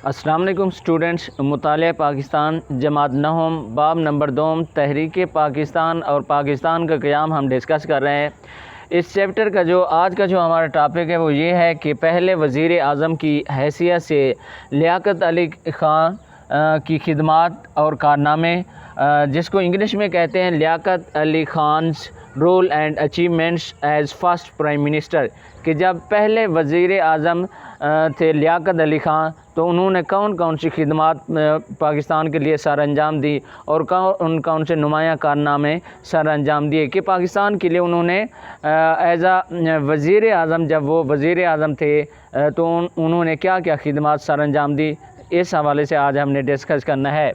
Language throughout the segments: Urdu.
السلام علیکم اسٹوڈنٹس، مطالعہ پاکستان جماعت نہم باب نمبر 2 تحریک پاکستان اور پاکستان کا قیام ہم ڈسکس کر رہے ہیں۔ اس چیپٹر کا آج کا ہمارا ٹاپک ہے وہ یہ ہے کہ پہلے وزیر اعظم کی حیثیت سے لیاقت علی خان کی خدمات اور کارنامے، جس کو انگلش میں کہتے ہیں Liaquat Ali Khan's role and achievements as first prime minister, کہ جب پہلے وزیر اعظم تھے لیاقت علی خان تو انہوں نے کون سی خدمات پاکستان کے لیے سر انجام دی اور کون سے نمایاں کارنامے سر انجام دیے، کہ پاکستان کے لیے انہوں نے ایز اے وزیر اعظم، جب وہ وزیر اعظم تھے تو انہوں نے کیا خدمات سر انجام دی۔ اس حوالے سے آج ہم نے ڈسکس کرنا ہے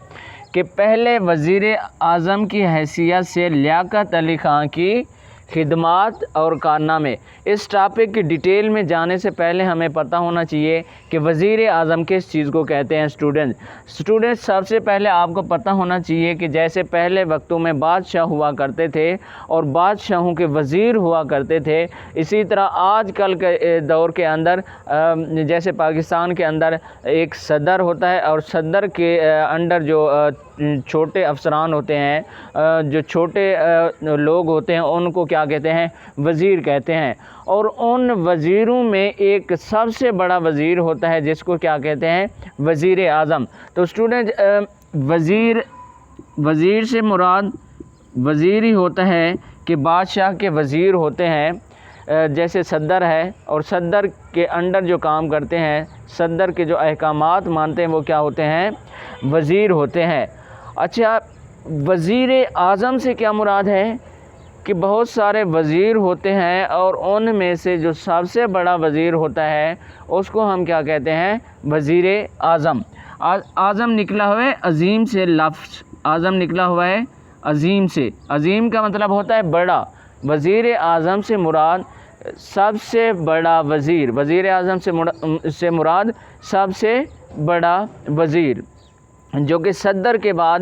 کہ پہلے وزیر اعظم کی حیثیت سے لیاقت علی خان کی خدمات اور کارنامے۔ اس ٹاپک کی ڈیٹیل میں جانے سے پہلے ہمیں پتہ ہونا چاہیے کہ وزیر اعظم کس چیز کو کہتے ہیں۔ اسٹوڈنٹ سب سے پہلے آپ کو پتہ ہونا چاہیے کہ جیسے پہلے وقتوں میں بادشاہ ہوا کرتے تھے اور بادشاہوں کے وزیر ہوا کرتے تھے، اسی طرح آج کل کے دور کے اندر جیسے پاکستان کے اندر ایک صدر ہوتا ہے اور صدر کے انڈر جو چھوٹے افسران ہوتے ہیں، جو چھوٹے لوگ ہوتے ہیں، ان کو کیا کہتے ہیں؟ وزیر کہتے ہیں۔ اور ان وزیروں میں ایک سب سے بڑا وزیر ہوتا ہے جس کو کیا کہتے ہیں؟ وزیر اعظم۔ تو اسٹوڈنٹ وزیر سے مراد وزیر ہی ہوتا ہے کہ بادشاہ کے وزیر ہوتے ہیں، جیسے صدر ہے اور صدر کے انڈر جو کام کرتے ہیں، صدر کے جو احکامات مانتے ہیں وہ کیا ہوتے ہیں؟ وزیر ہوتے ہیں۔ اچھا، وزیر اعظم سے کیا مراد ہے؟ کہ بہت سارے وزیر ہوتے ہیں اور ان میں سے جو سب سے بڑا وزیر ہوتا ہے اس کو ہم کیا کہتے ہیں؟ وزیر اعظم۔ اعظم نکلا ہوا ہے عظیم سے، لفظ اعظم نکلا ہوا ہے عظیم سے۔ عظیم کا مطلب ہوتا ہے بڑا۔ وزیر اعظم سے مراد سب سے بڑا وزیر، وزیر اعظم سے مراد سب سے بڑا وزیر، جو کہ صدر کے بعد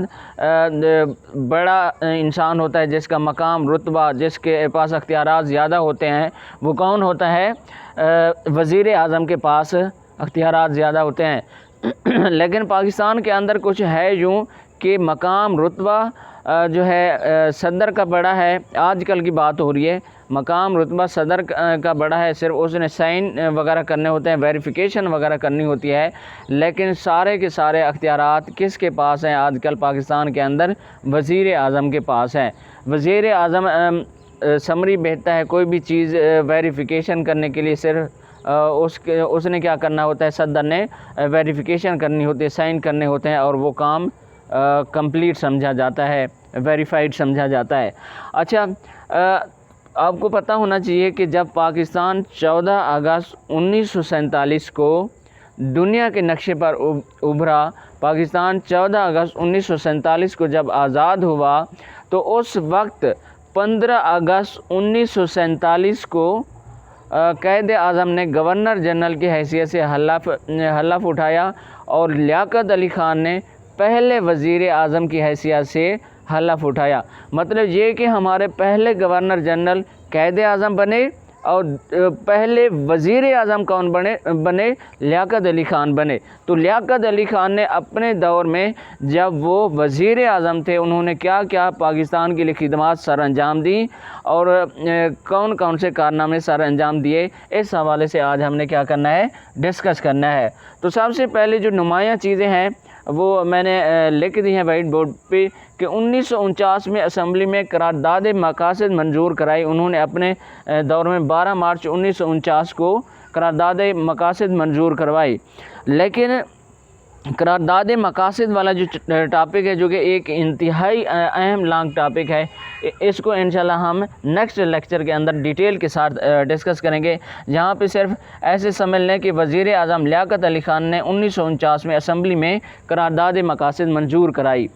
بڑا انسان ہوتا ہے، جس کا مقام، رتبہ، جس کے پاس اختیارات زیادہ ہوتے ہیں، وہ کون ہوتا ہے؟ وزیر اعظم کے پاس اختیارات زیادہ ہوتے ہیں۔ لیکن پاکستان کے اندر کچھ ہے یوں کہ مقام، رتبہ جو ہے صدر کا بڑا ہے۔ آج کل کی بات ہو رہی ہے، مقام، رتبہ صدر کا بڑا ہے، صرف اس نے سائن وغیرہ کرنے ہوتے ہیں، ویریفیکیشن وغیرہ کرنی ہوتی ہے، لیکن سارے کے سارے اختیارات کس کے پاس ہیں آج کل پاکستان کے اندر؟ وزیر اعظم کے پاس ہیں۔ وزیر اعظم سمری بھیجتا ہے کوئی بھی چیز ویریفیکیشن کرنے کے لیے، صرف اس نے کیا کرنا ہوتا ہے؟ صدر نے ویریفیکیشن کرنی ہوتی ہے، سائن کرنے ہوتے ہیں، اور وہ کام کمپلیٹ سمجھا جاتا ہے، ویریفائڈ سمجھا جاتا ہے۔ اچھا، آپ کو پتہ ہونا چاہیے کہ جب پاکستان 14 اگست 1947 کو دنیا کے نقشے پر ابھرا، پاکستان 14 اگست 1947 کو جب آزاد ہوا تو اس وقت 15 اگست 1947 کو قائد اعظم نے گورنر جنرل کی حیثیت سے حلف اٹھایا اور لیاقت علی خان نے پہلے وزیر اعظم کی حیثیت سے حلف اٹھایا۔ مطلب یہ کہ ہمارے پہلے گورنر جنرل قائد اعظم بنے اور پہلے وزیر اعظم کون بنے؟ لیاقت علی خان بنے۔ تو لیاقت علی خان نے اپنے دور میں جب وہ وزیر اعظم تھے، انہوں نے کیا پاکستان کے لیے خدمات سر انجام دیں اور کون سے کارنامے سر انجام دیے، اس حوالے سے آج ہم نے کیا کرنا ہے؟ ڈسکس کرنا ہے۔ تو سب سے پہلے جو نمایاں چیزیں ہیں وہ میں نے لکھ دی ہیں وائٹ بورڈ پہ، کہ 1949 میں اسمبلی میں قرارداد مقاصد منظور کرائی۔ انہوں نے اپنے دور میں 12 مارچ 1949 کو قرارداد مقاصد منظور کروائی۔ لیکن قرارداد مقاصد والا جو ٹاپک ہے، جو کہ ایک انتہائی اہم لانگ ٹاپک ہے، اس کو انشاءاللہ ہم نیکسٹ لیکچر کے اندر ڈیٹیل کے ساتھ ڈسکس کریں گے۔ یہاں پہ صرف ایسے سمجھ لیں کہ وزیر اعظم لیاقت علی خان نے 1949 میں اسمبلی میں قرارداد مقاصد منظور کرائی۔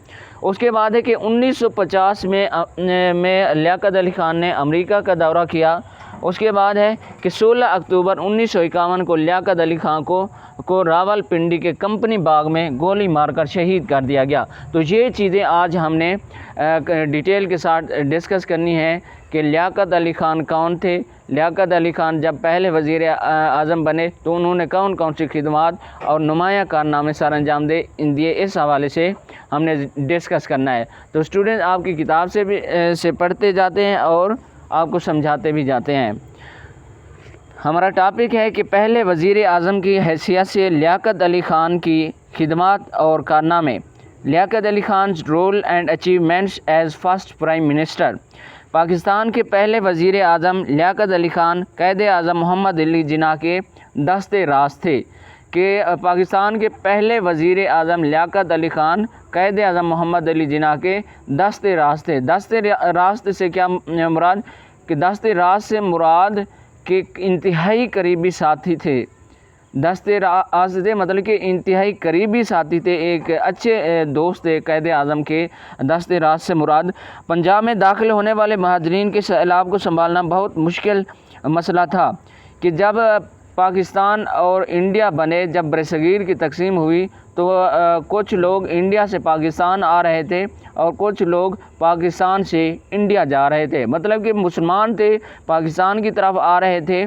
اس کے بعد ہے کہ 1950 میں لیاقت علی خان نے امریکہ کا دورہ کیا اس کے بعد ہے کہ 16 اکتوبر 1951 کو لیاقت علی خان کو راول پنڈی کے کمپنی باغ میں گولی مار کر شہید کر دیا گیا۔ تو یہ چیزیں آج ہم نے ڈیٹیل کے ساتھ ڈسکس کرنی ہے کہ لیاقت علی خان کون تھے، لیاقت علی خان جب پہلے وزیر اعظم بنے تو انہوں نے کون سی خدمات اور نمایاں کارنامے سر انجام دیے، اس حوالے سے ہم نے ڈسکس کرنا ہے۔ تو اسٹوڈنٹ آپ کی کتاب سے پڑھتے جاتے ہیں اور آپ کو سمجھاتے بھی جاتے ہیں۔ ہمارا ٹاپک ہے کہ پہلے وزیر اعظم کی حیثیت سے لیاقت علی خان کی خدمات اور کارنامے، Liaquat Ali Khan's role and achievements as first prime minister. Pakistan کے پہلے وزیر اعظم لیاقت علی خان قائد اعظم محمد علی جناح کے دست راست تھے۔ کہ پاکستان کے پہلے وزیر اعظم لیاقت علی خان قائد اعظم محمد علی جناح کے دست راست تھے۔ دست راست سے کیا مراد؟ کہ دست راست سے مراد کہ انتہائی قریبی ساتھی تھے۔ دست راست تھے مطلب کہ انتہائی قریبی ساتھی تھے، ایک اچھے دوست تھے قائد اعظم کے۔ دست راست سے مراد پنجاب میں داخل ہونے والے مہاجرین کے سیلاب کو سنبھالنا بہت مشکل مسئلہ تھا۔ کہ جب پاکستان اور انڈیا بنے، جب برصغیر کی تقسیم ہوئی تو کچھ لوگ انڈیا سے پاکستان آ رہے تھے اور کچھ لوگ پاکستان سے انڈیا جا رہے تھے، مطلب کہ مسلمان تھے پاکستان کی طرف آ رہے تھے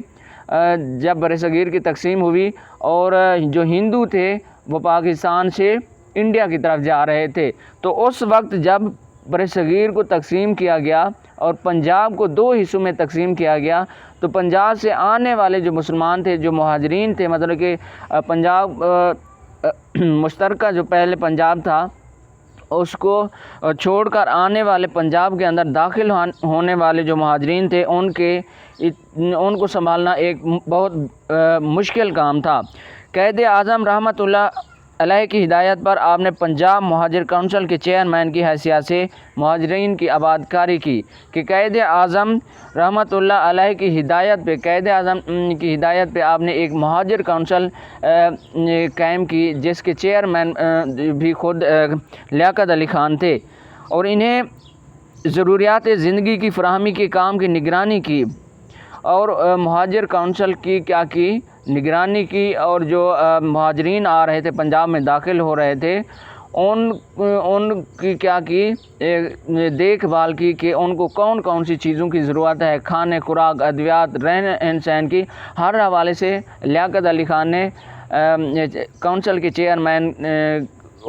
جب برصغیر کی تقسیم ہوئی، اور جو ہندو تھے وہ پاکستان سے انڈیا کی طرف جا رہے تھے۔ تو اس وقت جب برصغیر کو تقسیم کیا گیا اور پنجاب کو دو حصوں میں تقسیم کیا گیا، تو پنجاب سے آنے والے جو مسلمان تھے، جو مہاجرین تھے، مطلب کہ پنجاب مشترکہ جو پہلے پنجاب تھا اس کو چھوڑ کر آنے والے پنجاب کے اندر داخل ہونے والے جو مہاجرین تھے ان کو سنبھالنا ایک بہت مشکل کام تھا۔ قائد اعظم رحمۃ اللہ علیہ کی ہدایت پر آپ نے پنجاب مہاجر کونسل کے چیئرمین کی حیثیت سے مہاجرین کی آبادکاری کی۔ کہ قائد اعظم رحمۃ اللہ علیہ کی ہدایت پہ آپ نے ایک مہاجر کونسل قائم کی، جس کے چیئرمین بھی خود لیاقت علی خان تھے، اور انہیں ضروریات زندگی کی فراہمی کے کام کی نگرانی کی، اور مہاجر کونسل کی کیا کی؟ نگرانی کی، اور جو مہاجرین آ رہے تھے پنجاب میں داخل ہو رہے تھے ان کی کیا کی؟ دیکھ بھال کی کہ ان کو کون سی چیزوں کی ضرورت ہے، کھانے، خوراک، ادویات، رہن سہن کی ہر حوالے سے لیاقت علی خان نے کونسل کے چیئرمین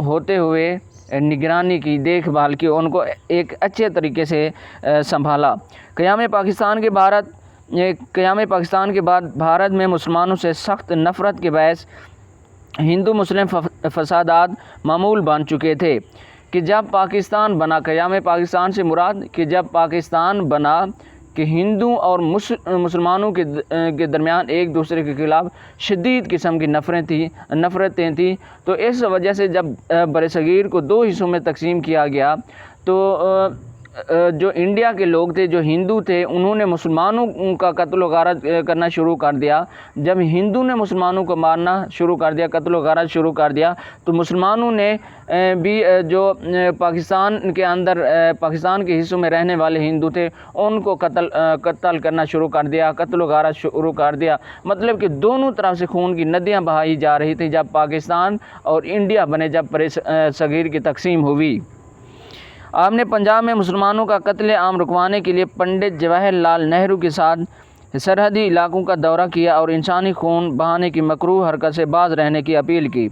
ہوتے ہوئے نگرانی کی، دیکھ بھال کی، ان کو ایک اچھے طریقے سے سنبھالا۔ قیام پاکستان کے بعد بھارت میں مسلمانوں سے سخت نفرت کے باعث ہندو مسلم فسادات معمول بن چکے تھے۔ کہ جب پاکستان بنا، قیام پاکستان سے مراد کہ جب پاکستان بنا کہ ہندو اور مسلمانوں کے درمیان ایک دوسرے کے خلاف شدید قسم کی نفرتیں تھیں۔ تو اس وجہ سے جب برصغیر کو دو حصوں میں تقسیم کیا گیا تو جو انڈیا کے لوگ تھے، جو ہندو تھے، انہوں نے مسلمانوں کا قتل و غارت کرنا شروع کر دیا۔ جب ہندو نے مسلمانوں کو مارنا شروع کر دیا، قتل و غارت شروع کر دیا، تو مسلمانوں نے بھی جو پاکستان کے اندر پاکستان کے حصوں میں رہنے والے ہندو تھے ان کو قتل کرنا شروع کر دیا، قتل و غارت شروع کر دیا۔ مطلب کہ دونوں طرف سے خون کی ندیاں بہائی جا رہی تھیں جب پاکستان اور انڈیا بنے، جب برصغیر کی تقسیم ہوئی۔ آپ نے پنجاب میں مسلمانوں کا قتل عام رکوانے کے لیے پنڈت جواہر لال نہرو کے ساتھ سرحدی علاقوں کا دورہ کیا اور انسانی خون بہانے کی مکروہ حرکت سے باز رہنے کی اپیل کی۔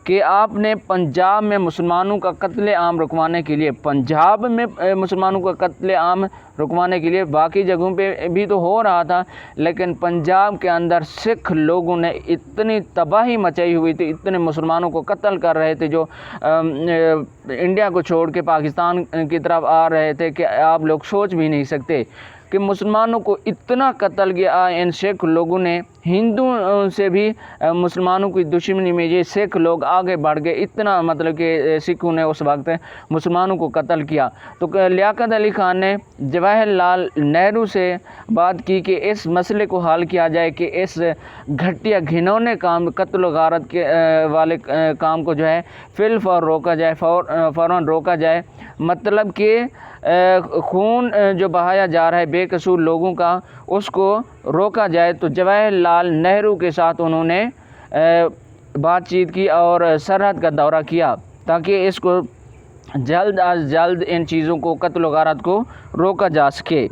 کہ آپ نے پنجاب میں مسلمانوں کا قتل عام رکوانے کے لیے، پنجاب میں مسلمانوں کا قتل عام رکوانے کے لیے، باقی جگہوں پہ بھی تو ہو رہا تھا، لیکن پنجاب کے اندر سکھ لوگوں نے اتنی تباہی مچائی ہوئی تھی، اتنے مسلمانوں کو قتل کر رہے تھے جو انڈیا کو چھوڑ کے پاکستان کی طرف آ رہے تھے، کہ آپ لوگ سوچ بھی نہیں سکتے کہ مسلمانوں کو اتنا قتل کیا ان سکھ لوگوں نے ہندوؤں سے بھی مسلمانوں کی دشمنی میں یہ سکھ لوگ آگے بڑھ گئے، اتنا مطلب کہ سکھوں نے اس وقت مسلمانوں کو قتل کیا۔ تو لیاقت علی خان نے جواہر لال نہرو سے بات کی کہ اس مسئلے کو حل کیا جائے، کہ اس گھٹیا گھنونے کام قتل و غارت کے والے کام کو جو ہے فی الفور روکا جائے، فوراً روکا جائے، مطلب کہ خون جو بہایا جا رہا ہے بے قصور لوگوں کا اس کو روکا جائے۔ تو جواہر لال نہرو کے ساتھ انہوں نے بات چیت کی اور سرحد کا دورہ کیا تاکہ اس کو جلد از جلد ان چیزوں کو قتل و غارت کو روکا جا سکے۔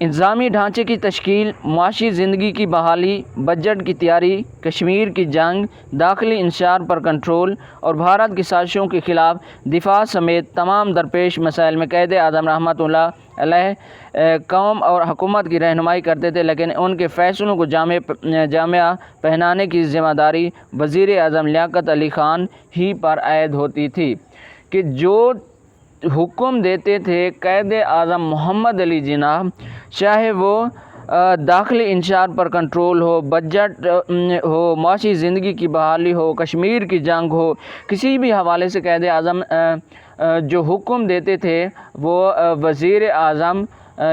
انتظامی ڈھانچے کی تشکیل، معاشی زندگی کی بحالی، بجٹ کی تیاری، کشمیر کی جنگ، داخلی انتشار پر کنٹرول اور بھارت کی سازشوں کے خلاف دفاع سمیت تمام درپیش مسائل میں قائد اعظم رحمۃ اللہ علیہ قوم اور حکومت کی رہنمائی کرتے تھے، لیکن ان کے فیصلوں کو جامعہ پہنانے کی ذمہ داری وزیر اعظم لیاقت علی خان ہی پر عائد ہوتی تھی، کہ جو حکم دیتے تھے قائد اعظم محمد علی جناح، چاہے وہ داخلی انتشار پر کنٹرول ہو، بجٹ ہو، معاشی زندگی کی بحالی ہو، کشمیر کی جنگ ہو، کسی بھی حوالے سے قائد اعظم جو حکم دیتے تھے وہ وزیر اعظم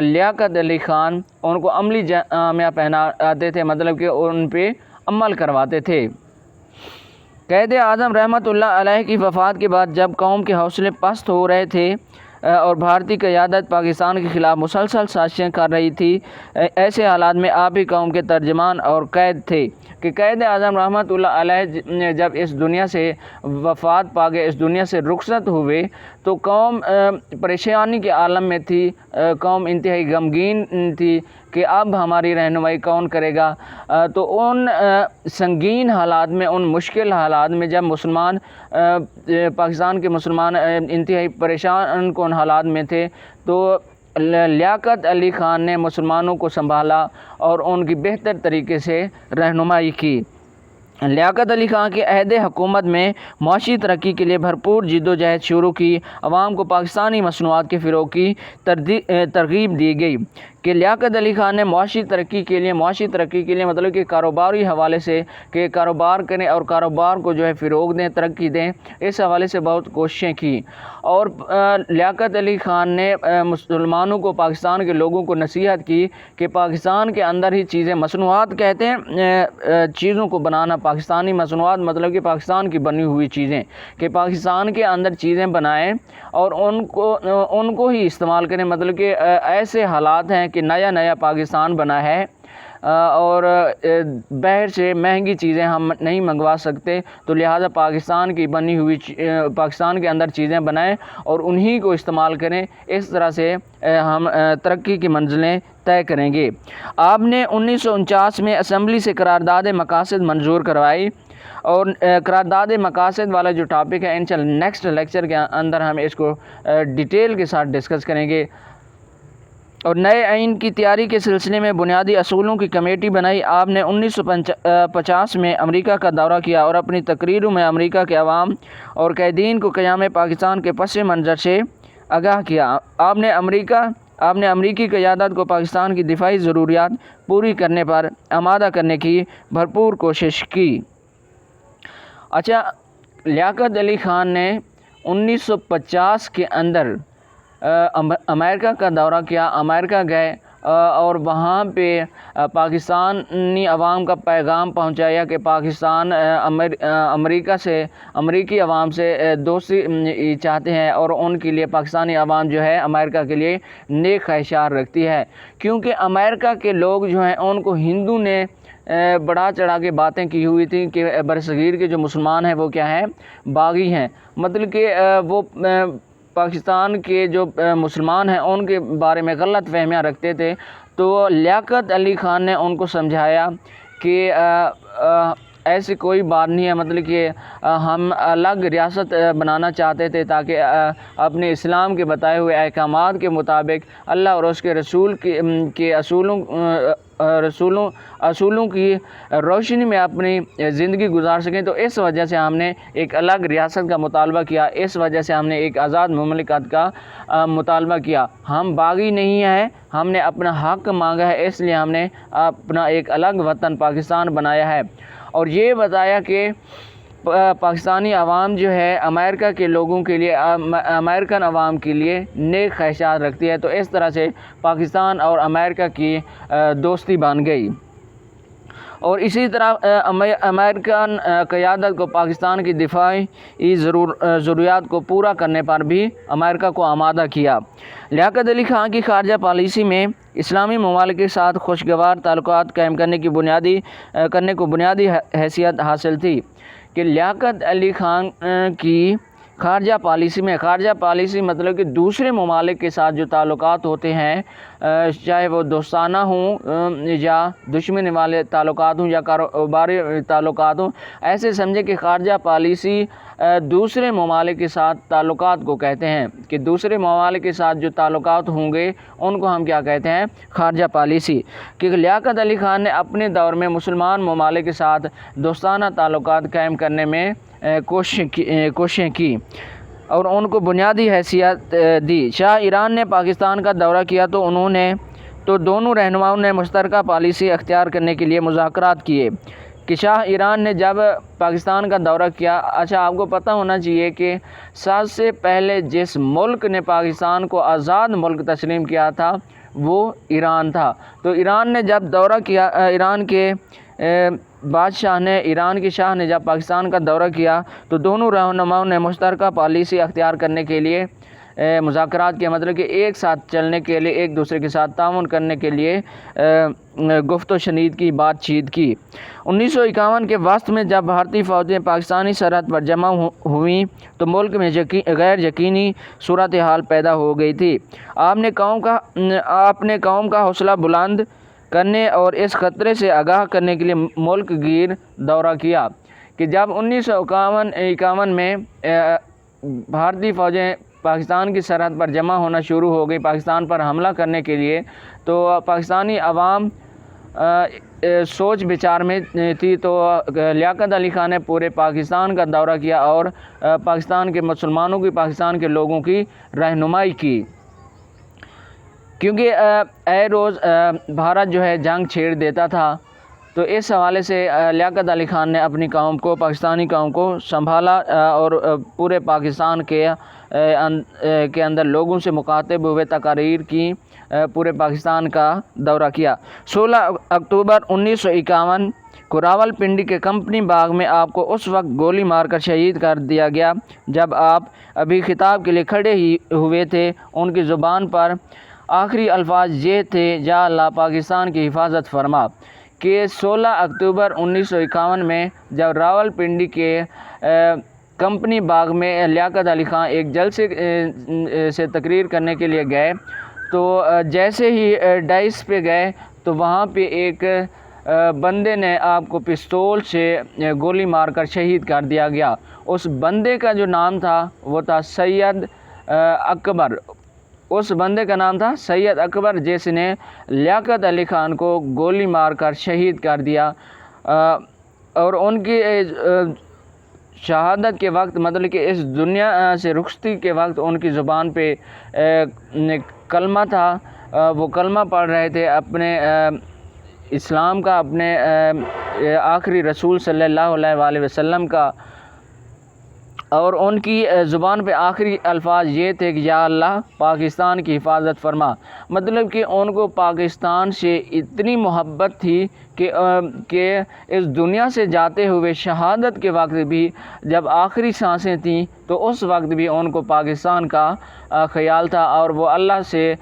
لیاقت علی خان ان کو عملی جامہ پہناتے تھے، مطلب کہ ان پہ عمل کرواتے تھے۔ قائد اعظم رحمۃ اللہ علیہ کی وفات کے بعد جب قوم کے حوصلے پست ہو رہے تھے اور بھارتی قیادت پاکستان کے خلاف مسلسل سازشیں کر رہی تھی، ایسے حالات میں آپ ہی قوم کے ترجمان اور قائد تھے، کہ قائد اعظم رحمۃ اللہ علیہ جب اس دنیا سے وفات پا گئے، اس دنیا سے رخصت ہوئے، تو قوم پریشانی کے عالم میں تھی، قوم انتہائی غمگین تھی کہ اب ہماری رہنمائی کون کرے گا۔ تو ان سنگین حالات میں، ان مشکل حالات میں جب مسلمان پاکستان کے مسلمان انتہائی پریشان کن حالات میں تھے، تو لیاقت علی خان نے مسلمانوں کو سنبھالا اور ان کی بہتر طریقے سے رہنمائی کی۔ لیاقت علی خان کے عہد حکومت میں معاشی ترقی کے لیے بھرپور جد و جہد شروع کی، عوام کو پاکستانی مصنوعات کے فروغ کی ترغیب دی گئی، کہ لیاقت علی خان نے معاشی ترقی کے لیے مطلب کہ کاروباری حوالے سے کہ کاروبار کریں اور کاروبار کو جو ہے فروغ دیں، ترقی دیں، اس حوالے سے بہت کوششیں کی۔ اور لیاقت علی خان نے مسلمانوں کو، پاکستان کے لوگوں کو نصیحت کی کہ پاکستان کے اندر ہی چیزیں، مصنوعات کہتے ہیں چیزوں کو بنانا، پاکستانی مصنوعات مطلب کہ پاکستان کی بنی ہوئی چیزیں، کہ پاکستان کے اندر چیزیں بنائیں اور ان کو ہی استعمال کریں، مطلب کہ ایسے حالات ہیں کہ نیا پاکستان بنا ہے اور باہر سے مہنگی چیزیں ہم نہیں منگوا سکتے، تو لہٰذا پاکستان کی بنی ہوئی پاکستان کے اندر چیزیں بنائیں اور انہی کو استعمال کریں، اس طرح سے ہم ترقی کی منزلیں طے کریں گے۔ آپ نے 1949 میں اسمبلی سے قرارداد مقاصد منظور کروائی، اور قرارداد مقاصد والا جو ٹاپک ہے انشاءاللہ نیکسٹ لیکچر کے اندر ہم اس کو ڈیٹیل کے ساتھ ڈسکس کریں گے۔ اور نئے آئین کی تیاری کے سلسلے میں بنیادی اصولوں کی کمیٹی بنائی۔ آپ نے 1950 میں امریکہ کا دورہ کیا اور اپنی تقریروں میں امریکہ کے عوام اور قائدین کو قیام پاکستان کے پس منظر سے آگاہ کیا۔ آپ نے امریکی قیادت کو پاکستان کی دفاعی ضروریات پوری کرنے پر آمادہ کرنے کی بھرپور کوشش کی۔ اچھا، لیاقت علی خان نے 1950 کے اندر امریکہ کا دورہ کیا، امریکہ گئے اور وہاں پہ پاکستانی عوام کا پیغام پہنچایا کہ پاکستان امریکی عوام سے دوستی چاہتے ہیں، اور ان کے لیے پاکستانی عوام جو ہے امریکہ کے لیے نیک خواہشات رکھتی ہے، کیونکہ امریکہ کے لوگ جو ہیں ان کو ہندو نے بڑھا چڑھا کے باتیں کی ہوئی تھیں کہ برصغیر کے جو مسلمان ہیں وہ کیا ہیں، باغی ہیں، مطلب کہ وہ پاکستان کے جو مسلمان ہیں ان کے بارے میں غلط فہمیاں رکھتے تھے۔ تو لیاقت علی خان نے ان کو سمجھایا کہ ایسی کوئی بات نہیں ہے، مطلب کہ ہم الگ ریاست بنانا چاہتے تھے تاکہ اپنے اسلام کے بتائے ہوئے احکامات کے مطابق اللہ اور اس کے رسول کے اصولوں اصولوں کی روشنی میں اپنی زندگی گزار سکیں، تو اس وجہ سے ہم نے ایک الگ ریاست کا مطالبہ کیا، اس وجہ سے ہم نے ایک آزاد مملکت کا مطالبہ کیا۔ ہم باغی نہیں ہیں، ہم نے اپنا حق مانگا ہے، اس لیے ہم نے اپنا ایک الگ وطن پاکستان بنایا ہے، اور یہ بتایا کہ پاکستانی عوام جو ہے امریکہ کے لوگوں کے لیے، امریکن عوام کے لیے نیک خواہشات رکھتی ہے، تو اس طرح سے پاکستان اور امریکہ کی دوستی بن گئی۔ اور اسی طرح امریکن قیادت کو پاکستان کی دفاعی ضروریات کو پورا کرنے پر بھی امریکہ کو آمادہ کیا۔ لیاقت علی خان کی خارجہ پالیسی میں اسلامی ممالک کے ساتھ خوشگوار تعلقات قائم کرنے کو بنیادی حیثیت حاصل تھی، کہ لیاقت علی خان کی خارجہ پالیسی مطلب کہ دوسرے ممالک کے ساتھ جو تعلقات ہوتے ہیں، چاہے وہ دوستانہ ہوں یا دشمنی والے تعلقات ہوں یا کاروباری تعلقات ہوں، ایسے سمجھے کہ خارجہ پالیسی دوسرے ممالک کے ساتھ تعلقات کو کہتے ہیں، کہ دوسرے ممالک کے ساتھ جو تعلقات ہوں گے ان کو ہم کیا کہتے ہیں؟ خارجہ پالیسی۔ کہ لیاقت علی خان نے اپنے دور میں مسلمان ممالک کے ساتھ دوستانہ تعلقات قائم کرنے میں کوششیں کی اور ان کو بنیادی حیثیت دی۔ شاہ ایران نے پاکستان کا دورہ کیا تو دونوں رہنماؤں نے مشترکہ پالیسی اختیار کرنے کے لیے مذاکرات کیے۔ کہ شاہ ایران نے جب پاکستان کا دورہ کیا، آپ کو پتہ ہونا چاہیے کہ سب سے پہلے جس ملک نے پاکستان کو آزاد ملک تسلیم کیا تھا وہ ایران تھا۔ تو ایران نے جب دورہ کیا، ایران کے شاہ نے جب پاکستان کا دورہ کیا تو دونوں رہنماؤں نے مشترکہ پالیسی اختیار کرنے کے لیے مذاکرات کیا، مطلب کہ ایک ساتھ چلنے کے لیے، ایک دوسرے کے ساتھ تعاون کرنے کے لیے گفت و شنید کی، بات چیت کی۔ 1951 کے وسط میں جب بھارتی فوجیں پاکستانی سرحد پر جمع ہوئیں تو ملک میں غیر یقینی صورتحال پیدا ہو گئی تھی۔ آپ نے قوم کا حوصلہ بلند کرنے اور اس خطرے سے آگاہ کرنے کے لیے ملک گیر دورہ کیا، کہ جب 1951 میں بھارتی فوجیں پاکستان کی سرحد پر جمع ہونا شروع ہو گئی پاکستان پر حملہ کرنے کے لیے، تو پاکستانی عوام سوچ بچار میں تھی، تو لیاقت علی خان نے پورے پاکستان کا دورہ کیا اور پاکستان کے مسلمانوں کی، پاکستان کے لوگوں کی رہنمائی کی، کیونکہ اے روز بھارت جو ہے جنگ چھیڑ دیتا تھا۔ تو اس حوالے سے لیاقت علی خان نے اپنی قوم کو، پاکستانی قوم کو سنبھالا اور پورے پاکستان کے اندر لوگوں سے مخاطب ہوئے تقاریر کی، پورے پاکستان کا دورہ کیا۔ 16 اکتوبر 1951 کو راولپنڈی کے کمپنی باغ میں آپ کو اس وقت گولی مار کر شہید کر دیا گیا جب آپ ابھی خطاب کے لیے کھڑے ہی ہوئے تھے۔ ان کی زبان پر آخری الفاظ یہ تھے، یا اللہ پاکستان کی حفاظت فرما۔ کہ 16 اکتوبر 1951 میں جب راولپنڈی کے کمپنی باغ میں لیاقت علی خان ایک جلسے سے تقریر کرنے کے لیے گئے، تو جیسے ہی ڈائس پہ گئے تو وہاں پہ ایک بندے نے آپ کو پستول سے گولی مار کر شہید کر دیا گیا۔ اس بندے کا جو نام تھا وہ تھا سید اکبر۔ اس بندے کا نام تھا سید اکبر، جس نے لیاقت علی خان کو گولی مار کر شہید کر دیا، اور ان کی شہادت کے وقت، مطلب کہ اس دنیا سے رخصتی کے وقت، ان کی زبان پہ کلمہ تھا، وہ کلمہ پڑھ رہے تھے اپنے اسلام کا، اپنے آخری رسول صلی اللہ علیہ وآلہ وسلم کا، اور ان کی زبان پہ آخری الفاظ یہ تھے کہ یا اللہ پاکستان کی حفاظت فرما۔ مطلب کہ ان کو پاکستان سے اتنی محبت تھی کہ اس دنیا سے جاتے ہوئے شہادت کے وقت بھی، جب آخری سانسیں تھیں، تو اس وقت بھی ان کو پاکستان کا خیال تھا، اور وہ اللہ سے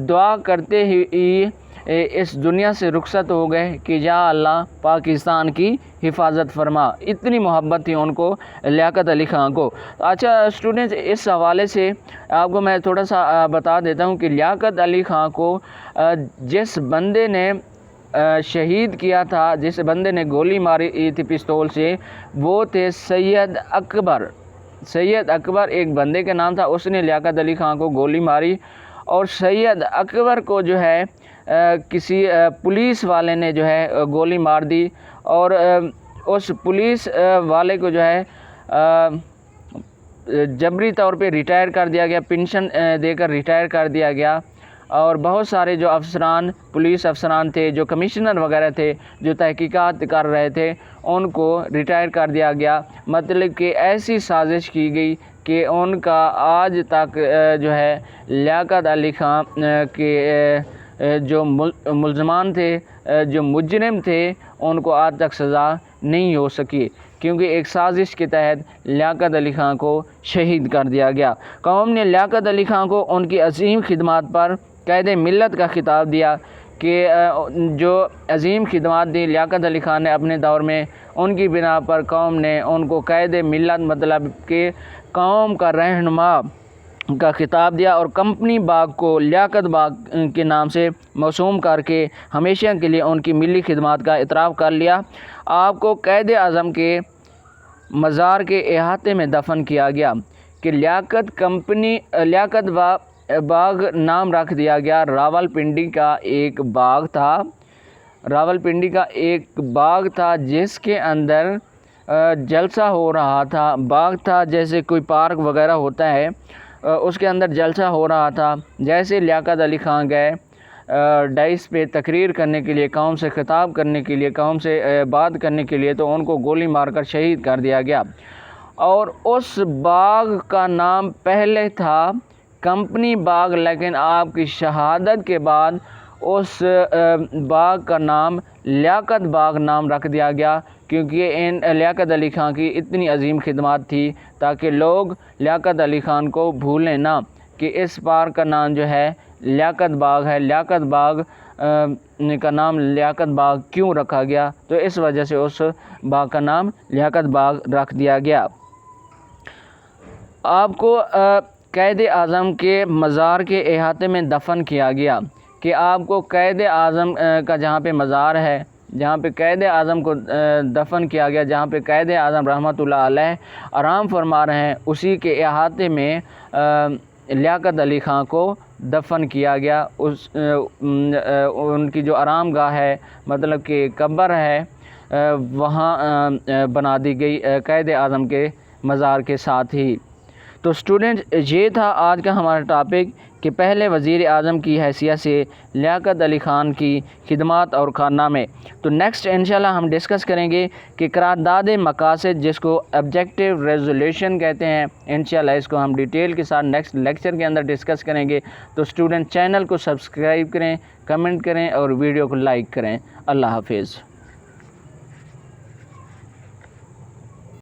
دعا کرتے ہی اس دنیا سے رخصت ہو گئے کہ یا اللہ پاکستان کی حفاظت فرما۔ اتنی محبت تھی ان کو لیاقت علی خان کو۔ اچھا اسٹوڈنٹس، اس حوالے سے آپ کو میں تھوڑا سا بتا دیتا ہوں کہ لیاقت علی خان کو جس بندے نے شہید کیا تھا، جس بندے نے گولی ماری تھی پستول سے، وہ تھے سید اکبر۔ سید اکبر ایک بندے کا نام تھا، اس نے لیاقت علی خان کو گولی ماری، اور سید اکبر کو جو ہے کسی پولیس والے نے جو ہے گولی مار دی اور اس پولیس والے کو جو ہے جبری طور پہ ریٹائر کر دیا گیا، پینشن دے کر ریٹائر کر دیا گیا، اور بہت سارے جو افسران، پولیس افسران تھے، جو کمشنر وغیرہ تھے، جو تحقیقات کر رہے تھے، ان کو ریٹائر کر دیا گیا۔ مطلب کہ ایسی سازش کی گئی کہ ان کا آج تک جو ہے لیاقت علی خان کے جو ملزمان تھے، جو مجرم تھے، ان کو آج تک سزا نہیں ہو سکی، کیونکہ ایک سازش کے تحت لیاقت علی خان کو شہید کر دیا گیا۔ قوم نے لیاقت علی خان کو ان کی عظیم خدمات پر قائد ملت کا خطاب دیا کہ جو عظیم خدمات دی لیاقت علی خان نے اپنے دور میں، ان کی بنا پر قوم نے ان کو قائد ملت، مطلب کہ قوم کا رہنما کا خطاب دیا، اور کمپنی باغ کو لیاقت باغ کے نام سے موسوم کر کے ہمیشہ کے لیے ان کی ملی خدمات کا اعتراف کر لیا۔ آپ کو قائد اعظم کے مزار کے احاطے میں دفن کیا گیا کہ لیاقت باغ نام رکھ دیا گیا۔ راولپنڈی کا ایک باغ تھا جس کے اندر جلسہ ہو رہا تھا، باغ تھا جیسے کوئی پارک وغیرہ ہوتا ہے، اس کے اندر جلسہ ہو رہا تھا۔ جیسے لیاقت علی خان گئے ڈائس پہ تقریر کرنے کے لیے، قوم سے خطاب کرنے کے لیے، قوم سے بات کرنے کے لیے، تو ان کو گولی مار کر شہید کر دیا گیا۔ اور اس باغ کا نام پہلے تھا کمپنی باغ، لیکن آپ کی شہادت کے بعد اس باغ کا نام لیاقت باغ نام رکھ دیا گیا، کیونکہ لیاقت علی خان کی اتنی عظیم خدمات تھی تاکہ لوگ لیاقت علی خان کو بھولیں نہ کہ اس پارک کا نام جو ہے لیاقت باغ ہے۔ لیاقت باغ کا نام لیاقت باغ کیوں رکھا گیا؟ تو اس وجہ سے اس باغ کا نام لیاقت باغ رکھ دیا گیا۔ آپ کو قائد اعظم کے مزار کے احاطے میں دفن کیا گیا کہ آپ کو قائد اعظم کا جہاں پہ مزار ہے، جہاں پہ قائد اعظم کو دفن کیا گیا، جہاں پہ قائد اعظم رحمۃ اللہ علیہ آرام فرما رہے ہیں، اسی کے احاطے میں لیاقت علی خان کو دفن کیا گیا۔ ان کی جو آرام گاہ ہے، مطلب کہ قبر ہے، وہاں بنا دی گئی قائد اعظم کے مزار کے ساتھ ہی۔ تو اسٹوڈنٹ، یہ تھا آج کا ہمارا ٹاپک کہ پہلے وزیر اعظم کی حیثیت سے لیاقت علی خان کی خدمات اور کارنامے۔ تو نیکسٹ انشاءاللہ ہم ڈسکس کریں گے کہ قرارداد مقاصد، جس کو آبجیکٹیو ریزولوشن کہتے ہیں، انشاءاللہ اس کو ہم ڈیٹیل کے ساتھ نیکسٹ لیکچر کے اندر ڈسکس کریں گے۔ تو اسٹوڈنٹ چینل کو سبسکرائب کریں، کمنٹ کریں اور ویڈیو کو لائک کریں۔ اللہ حافظ۔